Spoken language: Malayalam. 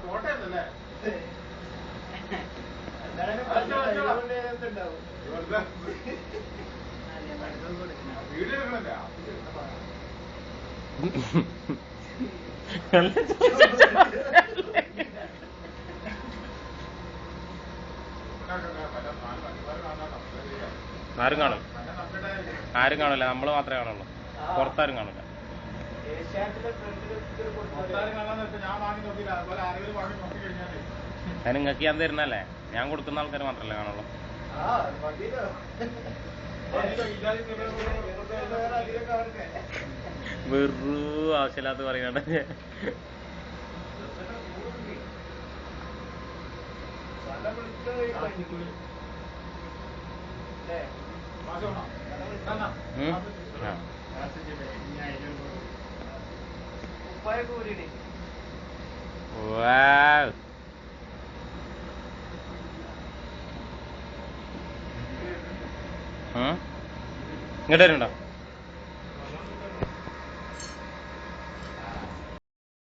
കോട്ടയല്ലേ വീഡിയോ ആരും കാണും, ആരും കാണില്ല, നമ്മള് മാത്രമേ കാണുള്ളൂ, പുറത്താരും കാണില്ല. അത് നിങ്ങൾക്ക് ഞാൻ തരുന്നല്ലേ, ഞാൻ കൊടുക്കുന്ന ആൾക്കാർ മാത്രല്ലേ കാണുള്ളൂ. വെറു ആവശ്യമില്ലാത്ത പറയുന്നുണ്ട്. ഇങ്ങോട്ട് വരുന്നുണ്ടോ?